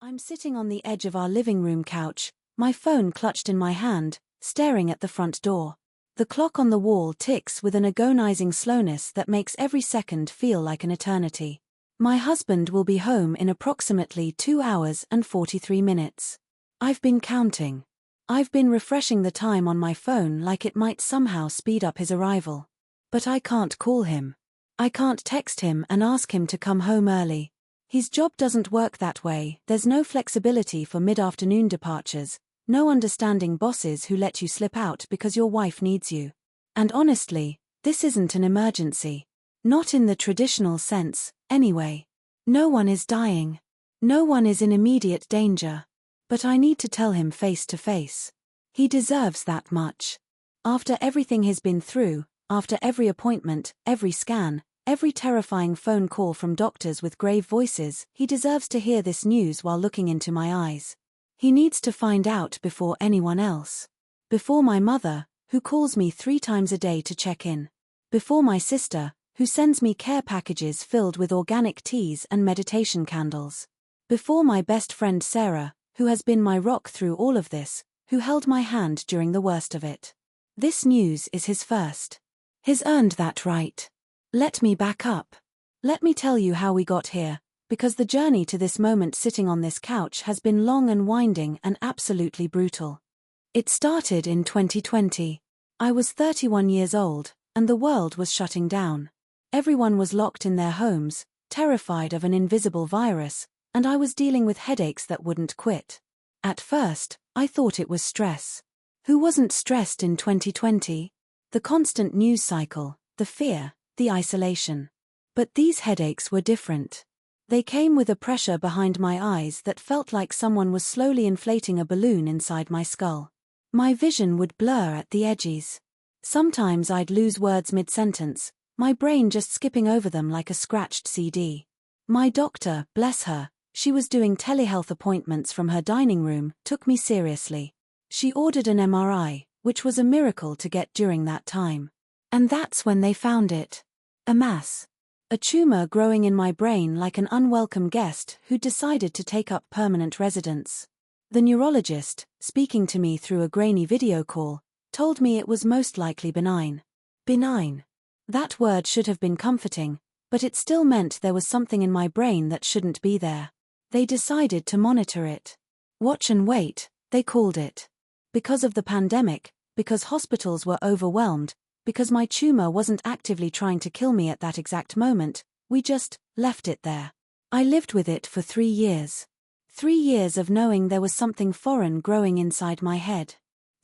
I'm sitting on the edge of our living room couch, my phone clutched in my hand, staring at the front door. The clock on the wall ticks with an agonizing slowness that makes every second feel like an eternity. My husband will be home in approximately 2 hours and 43 minutes. I've been counting. I've been refreshing the time on my phone like it might somehow speed up his arrival. But I can't call him. I can't text him and ask him to come home early. His job doesn't work that way. There's no flexibility for mid-afternoon departures, no understanding bosses who let you slip out because your wife needs you. And honestly, this isn't an emergency. Not in the traditional sense, anyway. No one is dying. No one is in immediate danger. But I need to tell him face to face. He deserves that much. After everything he's been through, after every appointment, every scan, every terrifying phone call from doctors with grave voices, he deserves to hear this news while looking into my eyes. He needs to find out before anyone else. Before my mother, who calls me 3 times a day to check in. Before my sister, who sends me care packages filled with organic teas and meditation candles. Before my best friend Sarah, who has been my rock through all of this, who held my hand during the worst of it. This news is his first. He's earned that right. Let me back up. Let me tell you how we got here, because the journey to this moment sitting on this couch has been long and winding and absolutely brutal. It started in 2020. I was 31 years old, and the world was shutting down. Everyone was locked in their homes, terrified of an invisible virus, and I was dealing with headaches that wouldn't quit. At first, I thought it was stress. Who wasn't stressed in 2020? The constant news cycle, the fear, the isolation. But these headaches were different. They came with a pressure behind my eyes that felt like someone was slowly inflating a balloon inside my skull. My vision would blur at the edges. Sometimes I'd lose words mid-sentence, my brain just skipping over them like a scratched CD. My doctor, bless her, she was doing telehealth appointments from her dining room, took me seriously. She ordered an MRI, which was a miracle to get during that time. And that's when they found it. A mass. A tumor growing in my brain like an unwelcome guest who decided to take up permanent residence. The neurologist, speaking to me through a grainy video call, told me it was most likely benign. Benign. That word should have been comforting, but it still meant there was something in my brain that shouldn't be there. They decided to monitor it. Watch and wait, they called it. Because of the pandemic, because hospitals were overwhelmed, because my tumor wasn't actively trying to kill me at that exact moment, we just left it there. I lived with it for 3 years. 3 years of knowing there was something foreign growing inside my head.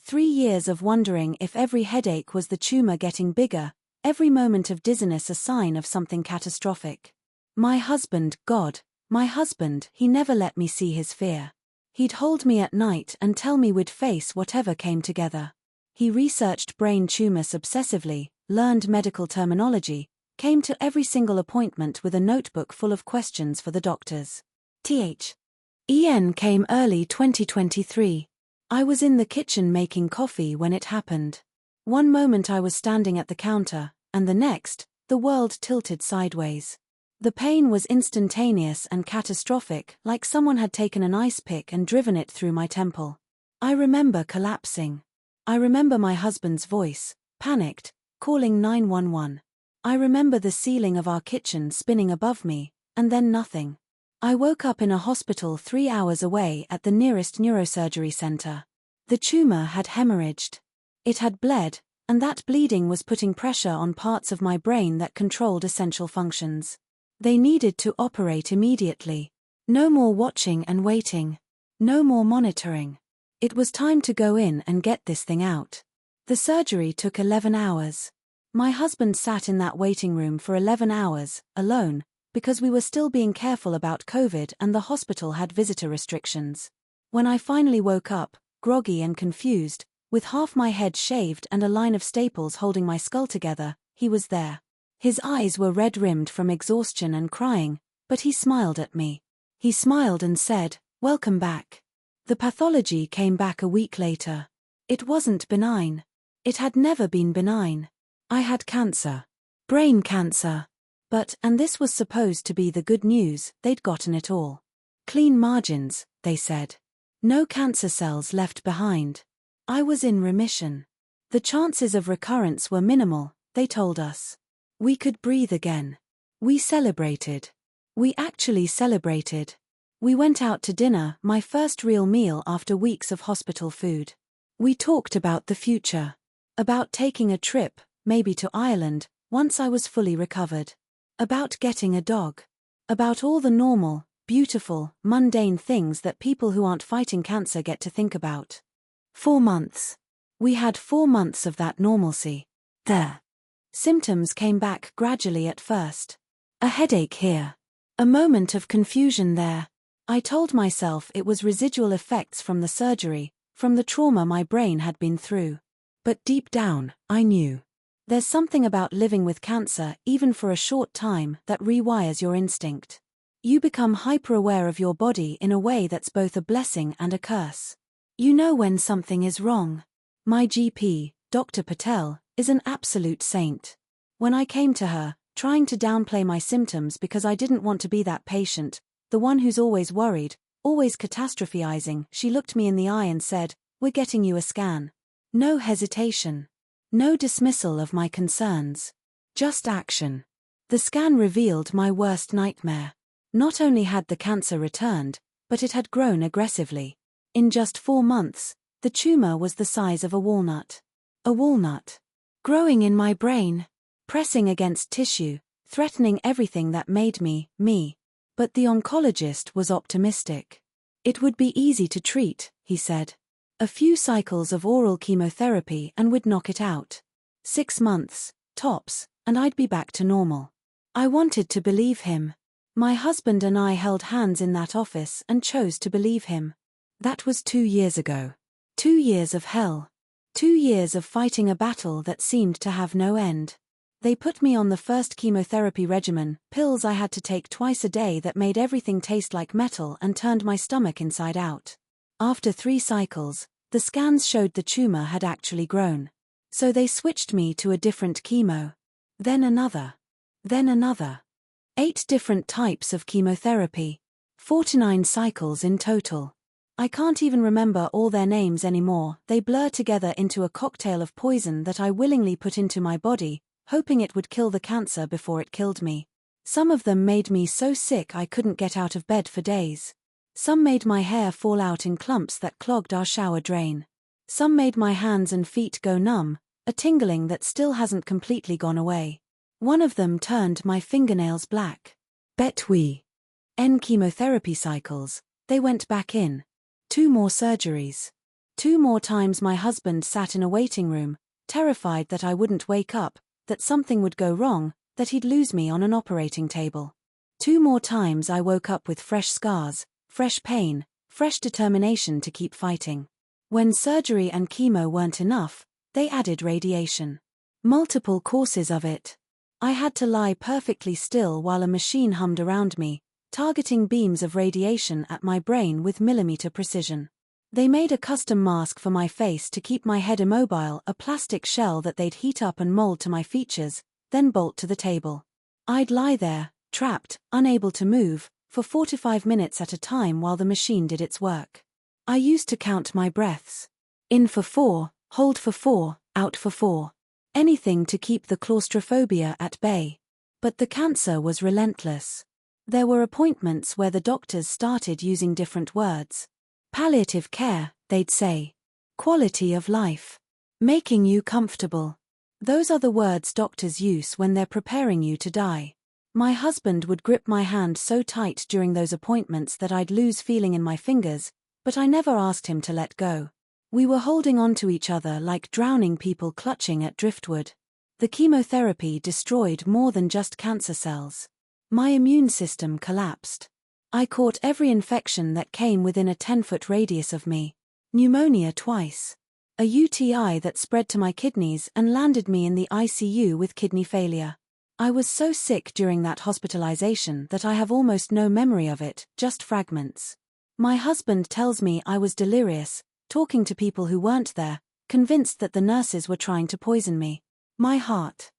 3 years of wondering if every headache was the tumor getting bigger, every moment of dizziness a sign of something catastrophic. My husband, God, my husband, he never let me see his fear. He'd hold me at night and tell me we'd face whatever came together. He researched brain tumors obsessively, learned medical terminology, came to every single appointment with a notebook full of questions for the doctors. THEN came early 2023. I was in the kitchen making coffee when it happened. One moment I was standing at the counter, and the next, the world tilted sideways. The pain was instantaneous and catastrophic, like someone had taken an ice pick and driven it through my temple. I remember collapsing. I remember my husband's voice, panicked, calling 911. I remember the ceiling of our kitchen spinning above me, and then nothing. I woke up in a hospital 3 hours away at the nearest neurosurgery center. The tumor had hemorrhaged. It had bled, and that bleeding was putting pressure on parts of my brain that controlled essential functions. They needed to operate immediately. No more watching and waiting. No more monitoring. It was time to go in and get this thing out. The surgery took 11 hours. My husband sat in that waiting room for 11 hours, alone, because we were still being careful about COVID and the hospital had visitor restrictions. When I finally woke up, groggy and confused, with half my head shaved and a line of staples holding my skull together, he was there. His eyes were red-rimmed from exhaustion and crying, but he smiled at me. He smiled and said, "Welcome back." The pathology came back a week later. It wasn't benign. It had never been benign. I had cancer. Brain cancer. But, and this was supposed to be the good news, they'd gotten it all. Clean margins, they said. No cancer cells left behind. I was in remission. The chances of recurrence were minimal, they told us. We could breathe again. We celebrated. We actually celebrated. We went out to dinner, my first real meal after weeks of hospital food. We talked about the future. About taking a trip, maybe to Ireland, once I was fully recovered. About getting a dog. About all the normal, beautiful, mundane things that people who aren't fighting cancer get to think about. 4 months. We had 4 months of that normalcy. The symptoms came back gradually at first. A headache here. A moment of confusion there. I told myself it was residual effects from the surgery, from the trauma my brain had been through. But deep down, I knew. There's something about living with cancer, even for a short time, that rewires your instinct. You become hyper-aware of your body in a way that's both a blessing and a curse. You know when something is wrong. My GP, Dr. Patel, is an absolute saint. When I came to her, trying to downplay my symptoms because I didn't want to be that patient, the one who's always worried, always catastrophizing, she looked me in the eye and said, "We're getting you a scan." No hesitation. No dismissal of my concerns. Just action. The scan revealed my worst nightmare. Not only had the cancer returned, but it had grown aggressively. In just 4 months, the tumor was the size of a walnut. A walnut. Growing in my brain. Pressing against tissue, threatening everything that made me, me. But the oncologist was optimistic. It would be easy to treat, he said. A few cycles of oral chemotherapy and we'd knock it out. 6 months, tops, and I'd be back to normal. I wanted to believe him. My husband and I held hands in that office and chose to believe him. That was 2 years ago. 2 years of hell. 2 years of fighting a battle that seemed to have no end. They put me on the first chemotherapy regimen, pills I had to take twice a day that made everything taste like metal and turned my stomach inside out. After 3 cycles, the scans showed the tumor had actually grown. So they switched me to a different chemo. Then another. Then another. 8 different types of chemotherapy. 49 cycles in total. I can't even remember all their names anymore, they blur together into a cocktail of poison that I willingly put into my body, hoping it would kill the cancer before it killed me. Some of them made me so sick I couldn't get out of bed for days. Some made my hair fall out in clumps that clogged our shower drain. Some made my hands and feet go numb, a tingling that still hasn't completely gone away. One of them turned my fingernails black. Between chemotherapy cycles, they went back in. 2 more surgeries. 2 more times my husband sat in a waiting room, terrified that I wouldn't wake up, that something would go wrong, that he'd lose me on an operating table. 2 more times I woke up with fresh scars, fresh pain, fresh determination to keep fighting. When surgery and chemo weren't enough, they added radiation. Multiple courses of it. I had to lie perfectly still while a machine hummed around me, targeting beams of radiation at my brain with millimeter precision. They made a custom mask for my face to keep my head immobile, a plastic shell that they'd heat up and mold to my features, then bolt to the table. I'd lie there, trapped, unable to move, for 45 minutes at a time while the machine did its work. I used to count my breaths. In for 4, hold for 4, out for 4. Anything to keep the claustrophobia at bay. But the cancer was relentless. There were appointments where the doctors started using different words. Palliative care, they'd say. Quality of life. Making you comfortable. Those are the words doctors use when they're preparing you to die. My husband would grip my hand so tight during those appointments that I'd lose feeling in my fingers, but I never asked him to let go. We were holding on to each other like drowning people clutching at driftwood. The chemotherapy destroyed more than just cancer cells. My immune system collapsed. I caught every infection that came within a 10-foot radius of me. Pneumonia twice. A UTI that spread to my kidneys and landed me in the ICU with kidney failure. I was so sick during that hospitalization that I have almost no memory of it, just fragments. My husband tells me I was delirious, talking to people who weren't there, convinced that the nurses were trying to poison me. My heart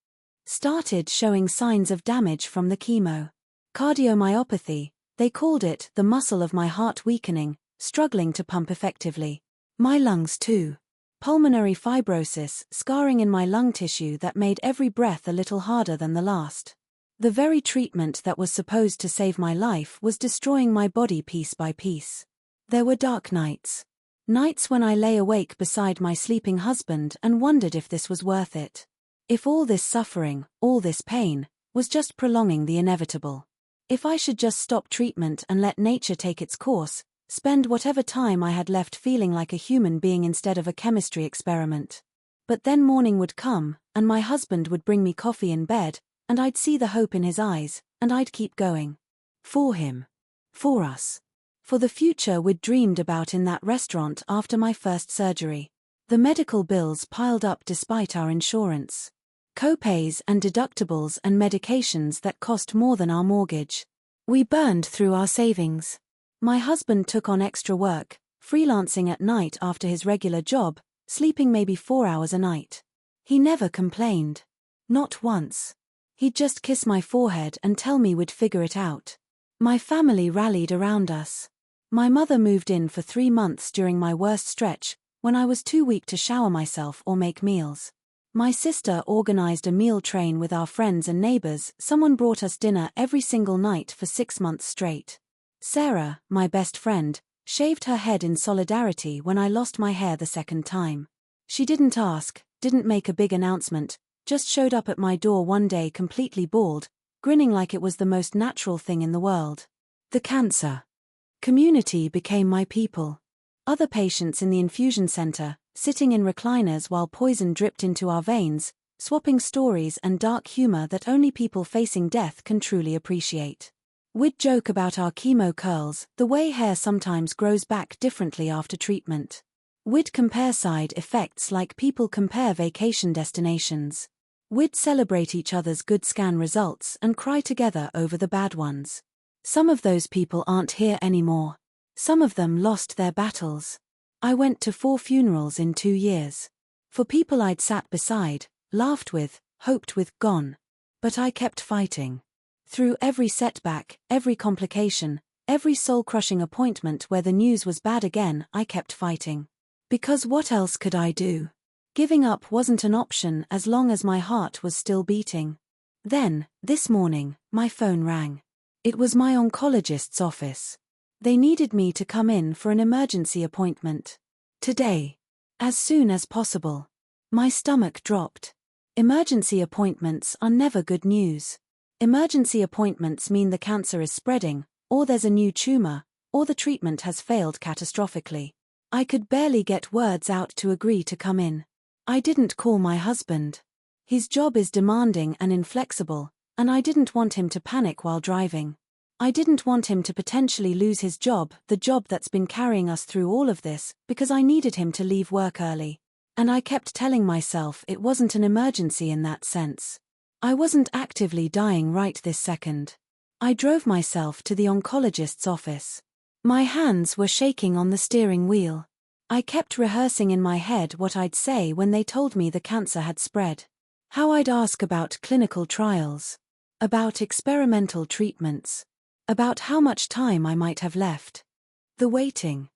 started showing signs of damage from the chemo. Cardiomyopathy, They called it the muscle of my heart weakening, struggling to pump effectively. My lungs too. Pulmonary fibrosis, scarring in my lung tissue that made every breath a little harder than the last. The very treatment that was supposed to save my life was destroying my body piece by piece. There were dark nights. Nights when I lay awake beside my sleeping husband and wondered if this was worth it. If all this suffering, all this pain, was just prolonging the inevitable. If I should just stop treatment and let nature take its course, spend whatever time I had left feeling like a human being instead of a chemistry experiment. But then morning would come, and my husband would bring me coffee in bed, and I'd see the hope in his eyes, and I'd keep going. For him. For us. For the future we'd dreamed about in that restaurant after my first surgery. The medical bills piled up despite our insurance. Co-pays and deductibles and medications that cost more than our mortgage. We burned through our savings. My husband took on extra work, freelancing at night after his regular job, sleeping maybe 4 hours a night. He never complained. Not once. He'd just kiss my forehead and tell me we'd figure it out. My family rallied around us. My mother moved in for 3 months during my worst stretch, when I was too weak to shower myself or make meals. My sister organized a meal train with our friends and neighbors. Someone brought us dinner every single night for 6 months straight. Sarah, my best friend, shaved her head in solidarity when I lost my hair the second time. She didn't ask, didn't make a big announcement, just showed up at my door one day completely bald, grinning like it was the most natural thing in the world. The cancer community became my people. Other patients in the infusion center, sitting in recliners while poison dripped into our veins, swapping stories and dark humor that only people facing death can truly appreciate. We'd joke about our chemo curls, the way hair sometimes grows back differently after treatment. We'd compare side effects like people compare vacation destinations. We'd celebrate each other's good scan results and cry together over the bad ones. Some of those people aren't here anymore. Some of them lost their battles. I went to 4 funerals in 2 years. For people I'd sat beside, laughed with, hoped with, gone. But I kept fighting. Through every setback, every complication, every soul-crushing appointment where the news was bad again, I kept fighting. Because what else could I do? Giving up wasn't an option as long as my heart was still beating. Then, this morning, my phone rang. It was my oncologist's office. They needed me to come in for an emergency appointment. Today. As soon as possible. My stomach dropped. Emergency appointments are never good news. Emergency appointments mean the cancer is spreading, or there's a new tumor, or the treatment has failed catastrophically. I could barely get words out to agree to come in. I didn't call my husband. His job is demanding and inflexible, and I didn't want him to panic while driving. I didn't want him to potentially lose his job, the job that's been carrying us through all of this, because I needed him to leave work early. And I kept telling myself it wasn't an emergency in that sense. I wasn't actively dying right this second. I drove myself to the oncologist's office. My hands were shaking on the steering wheel. I kept rehearsing in my head what I'd say when they told me the cancer had spread. How I'd ask about clinical trials. About experimental treatments. About how much time I might have left. The waiting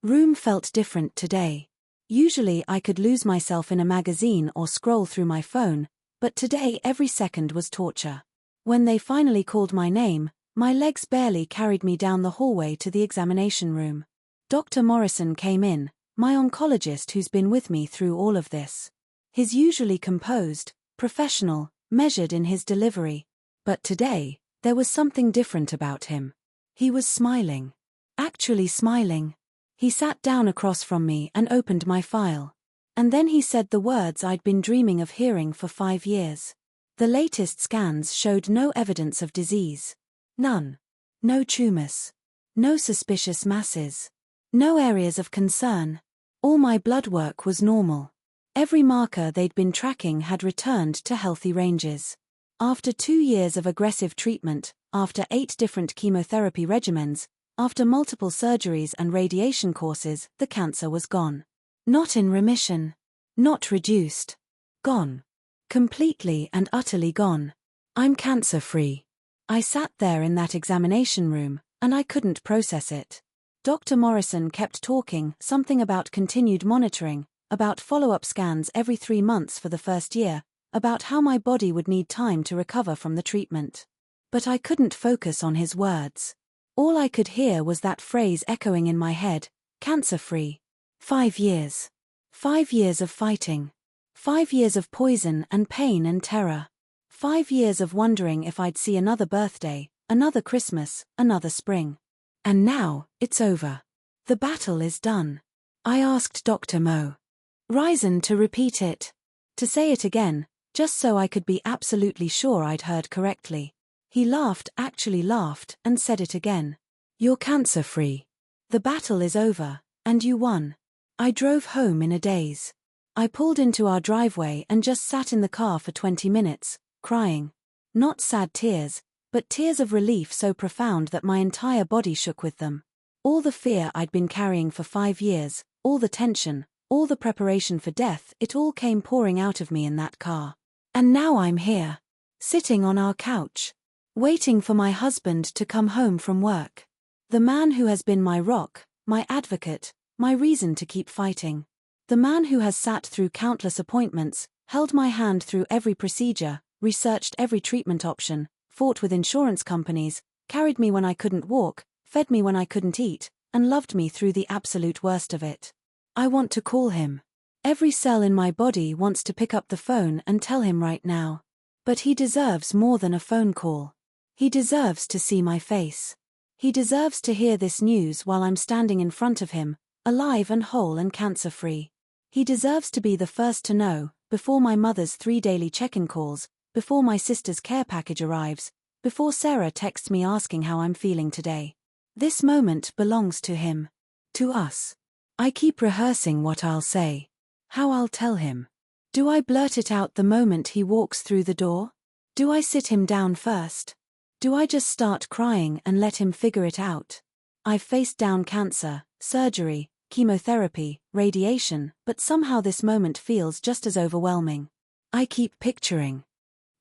room felt different today. Usually I could lose myself in a magazine or scroll through my phone, but today every second was torture. When they finally called my name, my legs barely carried me down the hallway to the examination room. Dr. Morrison came in, my oncologist who's been with me through all of this. He's usually composed, professional, measured in his delivery. But today, there was something different about him. He was smiling. Actually smiling. He sat down across from me and opened my file. And then he said the words I'd been dreaming of hearing for 5 years. The latest scans showed no evidence of disease. None. No tumors. No suspicious masses. No areas of concern. All my blood work was normal. Every marker they'd been tracking had returned to healthy ranges. After 2 years of aggressive treatment, after 8 different chemotherapy regimens, after multiple surgeries and radiation courses, the cancer was gone. Not in remission. Not reduced. Gone. Completely and utterly gone. I'm cancer-free. I sat there in that examination room, and I couldn't process it. Dr. Morrison kept talking, something about continued monitoring, about follow-up scans every 3 months for the first year, about how my body would need time to recover from the treatment. But I couldn't focus on his words. All I could hear was that phrase echoing in my head, cancer-free. 5 years. 5 years of fighting. 5 years of poison and pain and terror. 5 years of wondering if I'd see another birthday, another Christmas, another spring. And now, it's over. The battle is done. I asked Dr. Morrison to repeat it. To say it again, just so I could be absolutely sure I'd heard correctly. He laughed, actually laughed, and said it again. You're cancer-free. The battle is over, and you won. I drove home in a daze. I pulled into our driveway and just sat in the car for 20 minutes, crying. Not sad tears, but tears of relief so profound that my entire body shook with them. All the fear I'd been carrying for 5 years, all the tension, all the preparation for death, it all came pouring out of me in that car. And now I'm here, sitting on our couch, waiting for my husband to come home from work. The man who has been my rock, my advocate, my reason to keep fighting. The man who has sat through countless appointments, held my hand through every procedure, researched every treatment option, fought with insurance companies, carried me when I couldn't walk, fed me when I couldn't eat, and loved me through the absolute worst of it. I want to call him. Every cell in my body wants to pick up the phone and tell him right now. But he deserves more than a phone call. He deserves to see my face. He deserves to hear this news while I'm standing in front of him, alive and whole and cancer-free. He deserves to be the first to know, before my mother's 3 daily check-in calls, before my sister's care package arrives, before Sarah texts me asking how I'm feeling today. This moment belongs to him. To us. I keep rehearsing what I'll say. How I'll tell him. Do I blurt it out the moment he walks through the door? Do I sit him down first? Do I just start crying and let him figure it out? I've faced down cancer, surgery, chemotherapy, radiation, but somehow this moment feels just as overwhelming. I keep picturing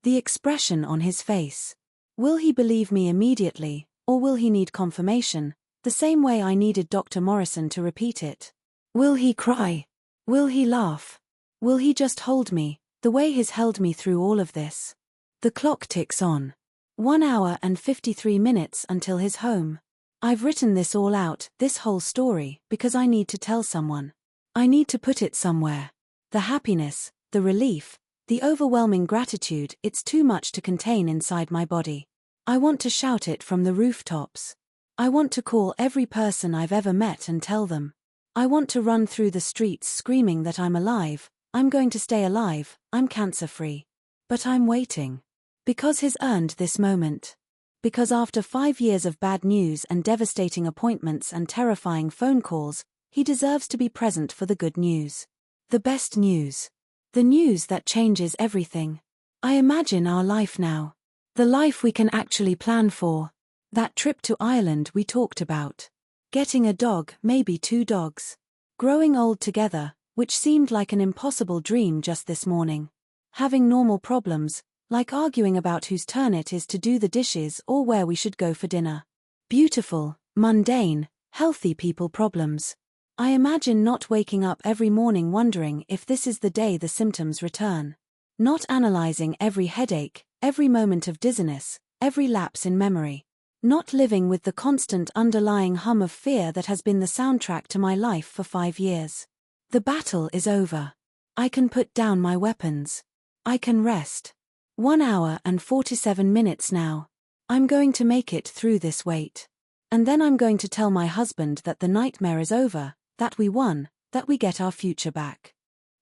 the expression on his face. Will he believe me immediately, or will he need confirmation, the same way I needed Dr. Morrison to repeat it? Will he cry? Will he laugh? Will he just hold me, the way he's held me through all of this? The clock ticks on. 1 hour and 53 minutes until his home. I've written this all out, this whole story, because I need to tell someone. I need to put it somewhere. The happiness, the relief, the overwhelming gratitude, it's too much to contain inside my body. I want to shout it from the rooftops. I want to call every person I've ever met and tell them. I want to run through the streets screaming that I'm alive, I'm going to stay alive, I'm cancer-free. But I'm waiting. Because he's earned this moment. Because after 5 years of bad news and devastating appointments and terrifying phone calls, he deserves to be present for the good news. The best news. The news that changes everything. I imagine our life now. The life we can actually plan for. That trip to Ireland we talked about. Getting a dog, maybe 2 dogs. Growing old together, which seemed like an impossible dream just this morning. Having normal problems, like arguing about whose turn it is to do the dishes or where we should go for dinner. Beautiful, mundane, healthy people problems. I imagine not waking up every morning wondering if this is the day the symptoms return. Not analyzing every headache, every moment of dizziness, every lapse in memory. Not living with the constant underlying hum of fear that has been the soundtrack to my life for 5 years. The battle is over. I can put down my weapons. I can rest. 1 hour and 47 minutes now. I'm going to make it through this wait. And then I'm going to tell my husband that the nightmare is over, that we won, that we get our future back.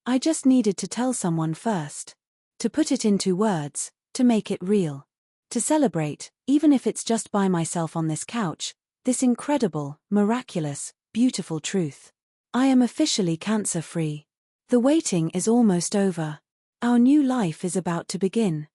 I just needed to tell someone first. To put it into words, to make it real. To celebrate, even if it's just by myself on this couch, this incredible, miraculous, beautiful truth. I am officially cancer-free. The waiting is almost over. Our new life is about to begin.